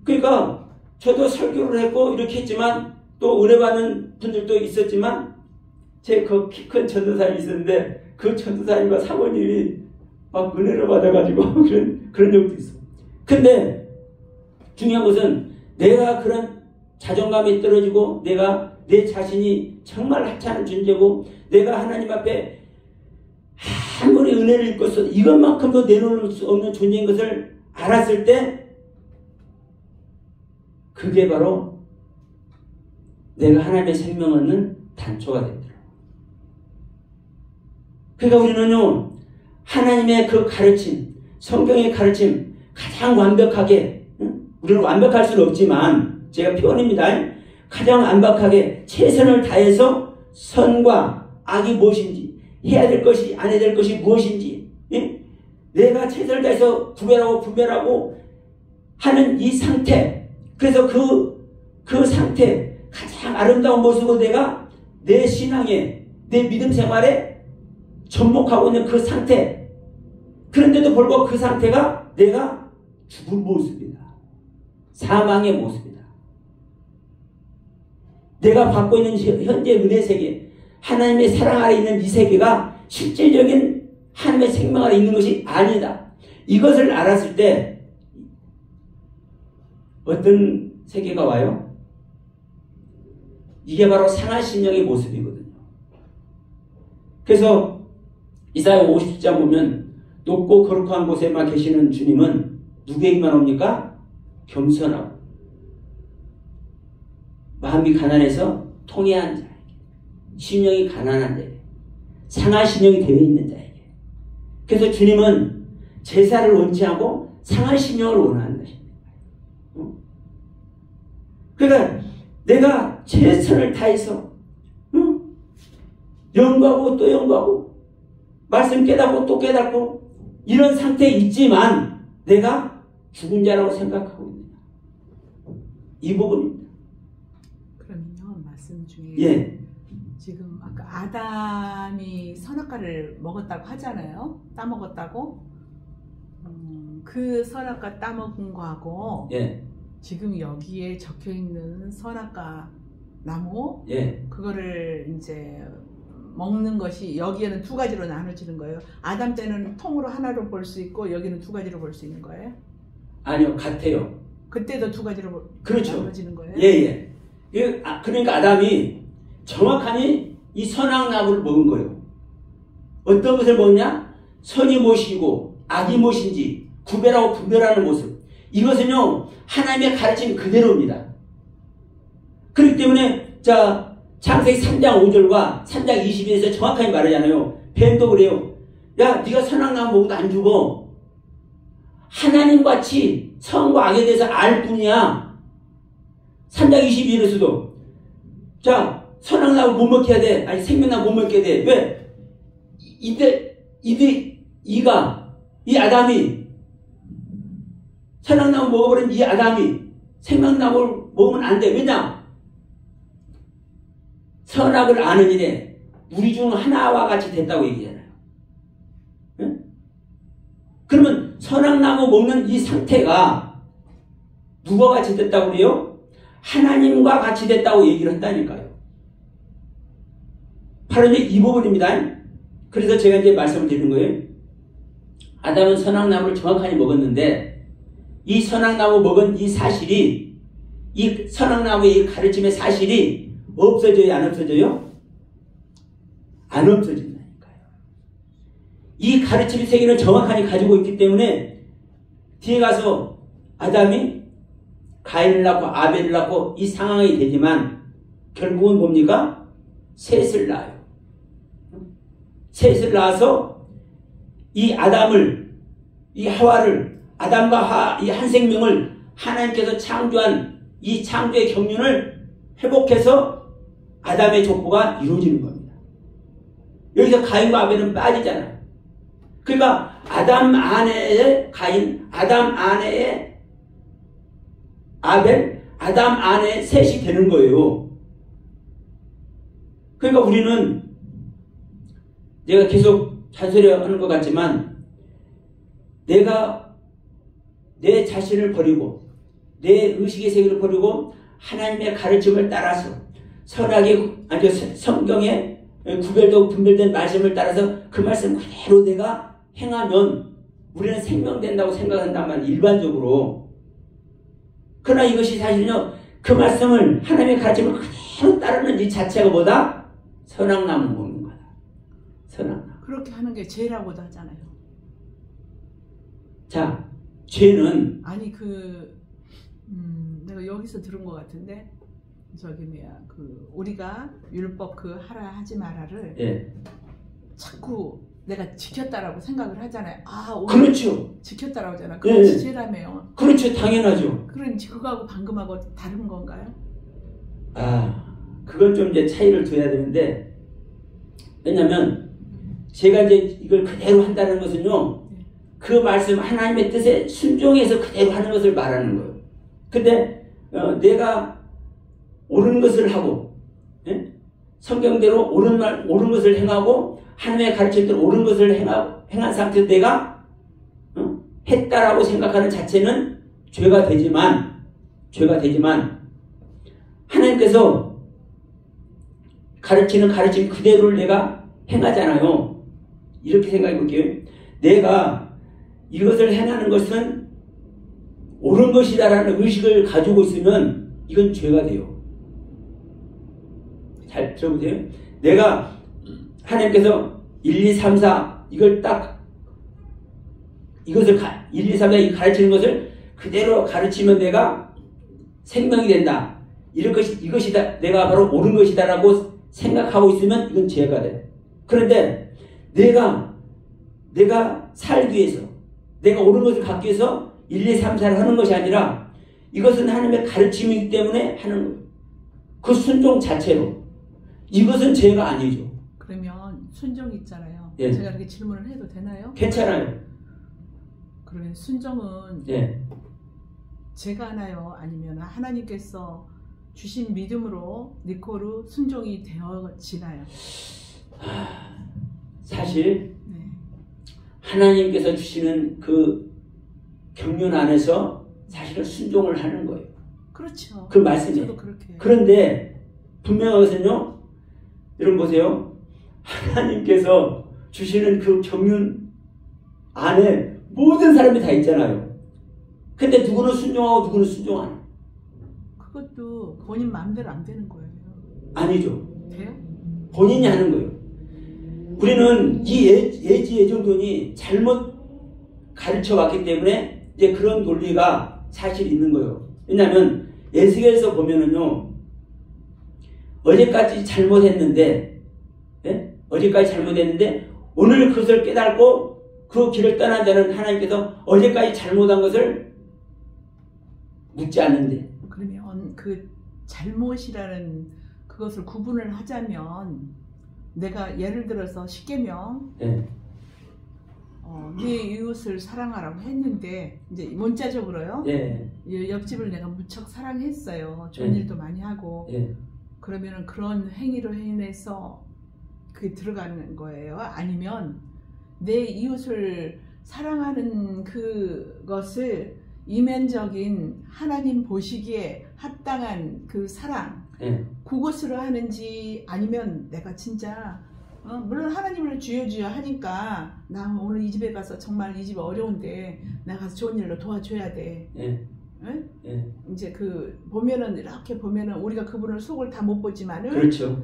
그러니까 저도 설교를 했고 이렇게 했지만 또 은혜 받는 분들도 있었지만 제 그 키 큰 전도사님이 있었는데 그 전도사님과 사모님이 막 은혜를 받아가지고 그런 적도 있어. 근데 중요한 것은 내가 그런 자존감이 떨어지고 내가 내 자신이 정말 하찮은 존재고 내가 하나님 앞에 아무리 은혜를 입고서 이것만큼도 내놓을 수 없는 존재인 것을 알았을 때 그게 바로 내가 하나님의 생명 얻는 단초가 됐더라고요. 그러니까 우리는요 하나님의 그 가르침, 성경의 가르침 가장 완벽하게 우리는 완벽할 수는 없지만 제가 표현입니다. 가장 완벽하게 최선을 다해서 선과 악이 무엇인지 해야 될 것이 안 해야 될 것이 무엇인지 내가 최선을 다해서 구별하고 분별하고 하는 이 상태 그래서 그 상태 가장 아름다운 모습으로 내가 내 신앙에 내 믿음 생활에 접목하고 있는 그 상태 그런데도 불구하고 그 상태가 내가 죽은 모습이다. 사망의 모습이다. 내가 받고 있는 현재 은혜 세계 하나님의 사랑 아래 있는 이 세계가 실질적인 하나님의 생명 아래 있는 것이 아니다. 이것을 알았을 때 어떤 세계가 와요? 이게 바로 상한 심령의 모습이거든요. 그래서 이사야 50장 보면 높고 거룩한 곳에만 계시는 주님은 누구에게만 옵니까? 겸손하고 마음이 가난해서 통회한 자에게 심령이 가난한 자에게 상한 심령이 되어 있는 자에게 그래서 주님은 제사를 원치 않고 상한 심령을 원하는 것입니다. 그러니까 내가 최선을 다해서 연구하고 또 연구하고 말씀 깨닫고 또 깨닫고 이런 상태에 있지만 내가 죽은 자라고 생각하고 있느냐. 이 부분입니다. 그러면요 말씀 중에 예. 지금 아까 아담이 선악과를 먹었다고 하잖아요. 따먹었다고. 그 선악과 따먹은 거하고 예. 지금 여기에 적혀있는 선악과 나무 예. 그거를 이제 먹는 것이 여기에는 두 가지로 나눠지는 거예요. 아담 때는 통으로 하나로 볼 수 있고 여기는 두 가지로 볼 수 있는 거예요? 아니요, 같아요. 그때도 두 가지로 그렇죠. 나눠지는 거예요? 예. 그러니까 아담이 정확하니 이 선악나무를 먹은 거예요. 어떤 것을 먹냐? 선이 무엇이고 악이 무엇인지 구별하고 분별하는 모습. 이것은요, 하나님의 가르침 그대로입니다. 그렇기 때문에, 자, 창세기 3장 5절과 3장 20절에서 정확하게 말하잖아요. 뱀도 그래요. 야, 네가 선악나무 먹어도 안 죽어. 하나님같이 선과 악에 대해서 알 뿐이야. 3장 22절에서도, 자, 선악나무 못 먹게 해야 돼. 아니, 생명나무 못 먹게 해야 돼. 왜? 이 아담이, 선악나무 먹어버린 이 아담이 생명나무를 먹으면 안 돼. 왜냐? 선악을 아는 일에 우리 중 하나와 같이 됐다고 얘기하잖아요. 응? 그러면 선악나무 먹는 이 상태가 누가 같이 됐다고 그래요? 하나님과 같이 됐다고 얘기를 한다니까요. 바로 이제 이 부분입니다. 그래서 제가 이제 말씀을 드리는 거예요. 아담은 선악나무를 정확하게 먹었는데 이 선악나무 먹은 이 사실이, 이 선악나무의 이 가르침의 사실이 없어져요, 안 없어져요? 안 없어진다니까요. 이 가르침의 세계를 정확하게 가지고 있기 때문에 뒤에 가서 아담이 가인을 낳고 아벨을 낳고 이 상황이 되지만 결국은 뭡니까? 셋을 낳아요. 셋을 낳아서 이 아담을, 이 하와를, 아담과 이 한 생명을 하나님께서 창조한 이 창조의 경륜을 회복해서 아담의 족보가 이루어지는 겁니다. 여기서 가인과 아벨은 빠지잖아요. 그러니까 아담 아내의 가인, 아담 아내의 아벨, 아담 아내의 셋이 되는 거예요. 그러니까 우리는 내가 계속 잔소리하는 것 같지만 내가 내 자신을 버리고 내 의식의 세계를 버리고 하나님의 가르침을 따라서 선악의 성경에 구별되고 분별된 말씀을 따라서 그 말씀 그대로 내가 행하면 우리는 생명된다고 생각한단 말이에요. 일반적으로. 그러나 이것이 사실은요, 그 말씀을 하나님의 가르침을 그대로 따르는 이 자체가 뭐다? 선악나무 먹는 거다. 선악나무. 그렇게 하는 게 죄라고도 하잖아요. 자, 죄는 아니 내가 여기서 들은 것 같은데 저기 우리가 율법 하라 하지 마라를 예. 자꾸 내가 지켰다라고 생각을 하잖아요. 아, 오늘 그렇죠. 지켰다라고 하잖아. 그것이 죄라며요. 그렇죠, 당연하죠. 그러니 그거하고 방금하고 다른 건가요? 아, 그걸 좀 이제 차이를 둬야 되는데, 왜냐면 제가 이제 이걸 그대로 한다는 것은요, 그 말씀 하나님의 뜻에 순종해서 그대로 하는 것을 말하는 거예요. 근데 내가 옳은 것을 하고, 예? 성경대로 옳은 것을 행하고 하나님의 가르침대로 옳은 것을 행한 상태에서 내가 했다라고 생각하는 자체는 죄가 되지만 하나님께서 가르치는 가르침 그대로를 내가 행하잖아요. 이렇게 생각해 볼게요. 내가 이것을 행하는 것은 옳은 것이다라는 의식을 가지고 있으면 이건 죄가 돼요. 잘 들어보세요. 내가 하나님께서 1, 2, 3, 4 이걸 딱 이것을 1, 2, 3, 4 이 가르치는 것을 그대로 가르치면 내가 생명이 된다. 이것이다. 내가 바로 옳은 것이다라고 생각하고 있으면 이건 죄가 돼. 그런데 내가 살기 위해서 내가 옳은 것을 갖기 위해서 1, 2, 3, 4를 하는 것이 아니라 이것은 하나님의 가르침이기 때문에 하는 거예요. 그 순종 자체로. 이것은 죄가 아니죠. 그러면 순종이 있잖아요. 예. 제가 이렇게 질문을 해도 되나요? 괜찮아요. 그러면 순종은 예. 제가 하나요? 아니면 하나님께서 주신 믿음으로 니코로 순종이 되어지나요? 사실 하나님께서 주시는 그 경륜 안에서 사실은 순종을 하는 거예요. 그렇죠. 그 말씀이. 저도 그렇게. 그런데 분명한 것은요. 여러분 보세요. 하나님께서 주시는 그 경륜 안에 모든 사람이 다 있잖아요. 근데 누구는 순종하고 누구는 순종 안 해요. 그것도 본인 마음대로 안 되는 거예요. 아니죠. 돼요? 본인이 하는 거예요. 우리는 이 예지예정론이 잘못 가르쳐 왔기 때문에 이제 그런 논리가 사실 있는 거예요. 왜냐하면 에스겔에서 보면은요, 어제까지 잘못했는데, 네? 어제까지 잘못했는데 오늘 그것을 깨닫고 그 길을 떠난 자는 하나님께서 어제까지 잘못한 것을 묻지 않는데. 그러면 그 잘못이라는 그것을 구분을 하자면, 내가 예를 들어서 십계명, 네. 네 이웃을 사랑하라고 했는데, 이제 문자적으로요. 예. 옆집을 내가 무척 사랑했어요. 좋은 일도 많이 하고. 예. 그러면은 그런 행위로 인해서 그게 들어가는 거예요? 아니면 내 이웃을 사랑하는 그것을 이면적인 하나님 보시기에 합당한 그 사랑, 그것으로 하는지, 아니면 내가 진짜 물론 하나님을 주여 주여 하니까 나 오늘 이 집에 가서 정말 이 집 어려운데 내가 가서 좋은 일로 도와줘야 돼. 이제 보면은 이렇게 보면은 우리가 그분을 속을 다 못 보지만은, 그렇죠.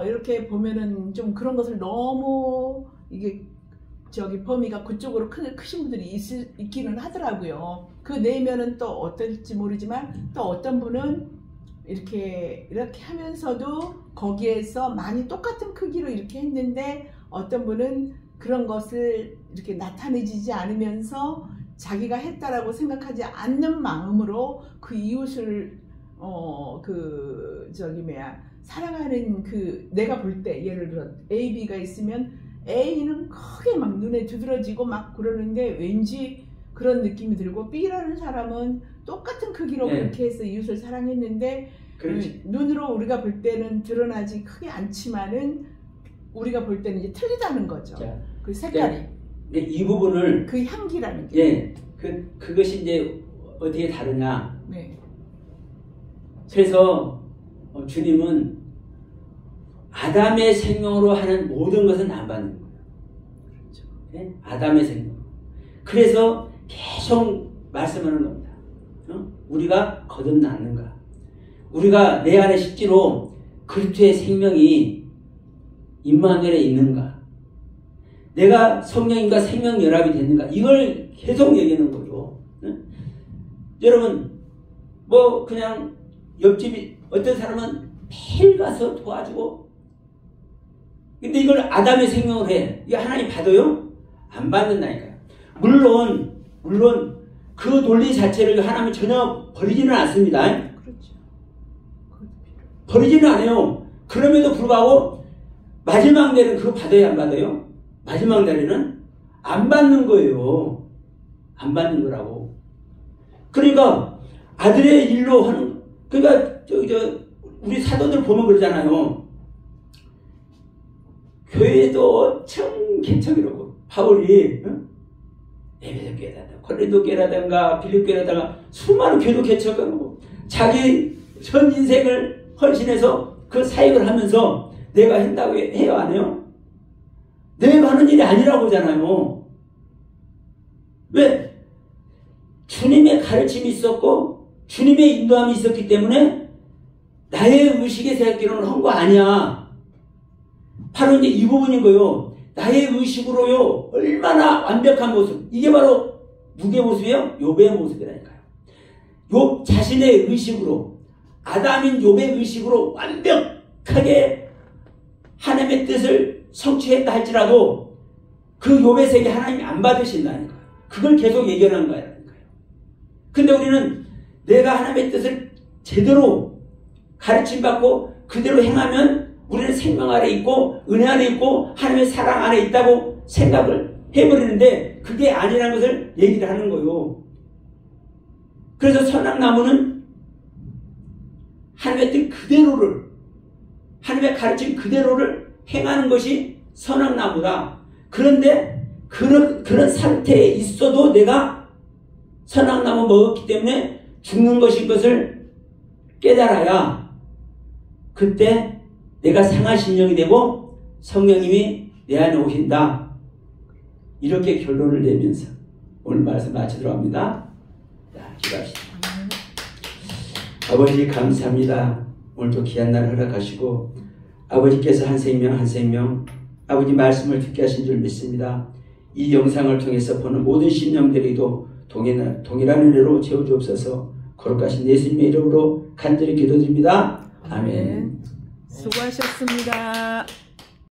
이렇게 보면은 좀 그런 것을 너무 이게 범위가 그쪽으로 크신 분들이 있기는 하더라고요. 그 내면은 또 어떨지 모르지만, 또 어떤 분은 이렇게 하면서도 거기에서 많이 똑같은 크기로 이렇게 했는데, 어떤 분은 그런 것을 이렇게 나타내지지 않으면서 자기가 했다라고 생각하지 않는 마음으로 그 이웃을 사랑하는 내가 볼 때, 예를 들어 A, B가 있으면 A는 크게 막 눈에 두드러지고 막 그러는데 왠지 그런 느낌이 들고, B라는 사람은 똑같은 크기로 그렇게 해서 이웃을 사랑했는데, 눈으로 우리가 볼 때는 드러나지 크게 않지만은 우리가 볼 때는 이제 틀리다는 거죠. 자, 그 색깔이. 이 부분을, 그 향기라는 게. 그것이 이제 어디에 다르냐. 네. 그래서 주님은 아담의 생명으로 하는 모든 것은 안 받는 거예요. 그렇죠. 네? 아담의 생명. 그래서 계속 말씀하는 겁니다. 우리가 거듭났는가? 우리가 내 안에 실제로 그리스도의 생명이 임마누엘에 있는가? 내가 성령님과 생명 연합이 됐는가? 이걸 계속 얘기하는 거죠. 여러분, 그냥 옆집이, 어떤 사람은 매일 가서 도와주고, 근데 이걸 아담의 생명으로 해. 이거 하나님 받아요? 안 받는다니까요. 물론 그 논리 자체를 하나님이 전혀 버리지는 않습니다. 그렇죠. 버리지는 않아요. 그럼에도 불구하고 마지막 날은 그거 받아요, 안 받아요? 마지막 날에는 안 받는 거예요. 안 받는 거라고. 그러니까 아들의 일로 하는, 그러니까 우리 사도들 보면 그러잖아요. 교회도 엄청 개척이라고. 바울이 에베소 교회라든가 고린도 교회라든가 빌립보 교회라든가 수많은 교회도 개척하고 자기 전 인생을 헌신해서 그 사역을 하면서 내가 한다고 해요, 안 해요? 내가 하는 일이 아니라고 하잖아요. 왜? 주님의 가르침이 있었고 주님의 인도함이 있었기 때문에 나의 의식에 생각기로는 한 거 아니야. 바로 이제 이 부분인 거예요. 나의 의식으로요, 얼마나 완벽한 모습. 이게 바로 누구의 모습이에요? 욥의 모습이라니까요. 욥 자신의 의식으로, 아담인 욥의 의식으로 완벽하게 하나님의 뜻을 성취했다 할지라도 그 욥의 세계 하나님이 안 받으신다니까요. 그걸 계속 얘기하는 거예요. 근데 우리는 내가 하나님의 뜻을 제대로 가르침받고 그대로 행하면 우리는 생명 아래 있고 은혜 안에 있고 하나님의 사랑 안에 있다고 생각을 해버리는데 그게 아니라는 것을 얘기를 하는 거예요. 그래서 선악나무는 하나님의 뜻 그대로를, 하나님의 가르침 그대로를 행하는 것이 선악나무다. 그런데 그런 상태에 있어도 내가 선악나무 먹었기 때문에 죽는 것인 것을 깨달아야 그때 내가 상한 심령이 되고 성령님이 내 안에 오신다. 이렇게 결론을 내면서 오늘 말씀 마치도록 합니다. 자, 기도합시다. 아버지 감사합니다. 오늘도 귀한 날 허락하시고 아버지께서 한 생명 한 생명 아버지 말씀을 듣게 하신 줄 믿습니다. 이 영상을 통해서 보는 모든 심령들이도 동일한 은혜로 채워주옵소서. 거룩하신 예수님의 이름으로 간절히 기도드립니다. 아멘. 수고하셨습니다.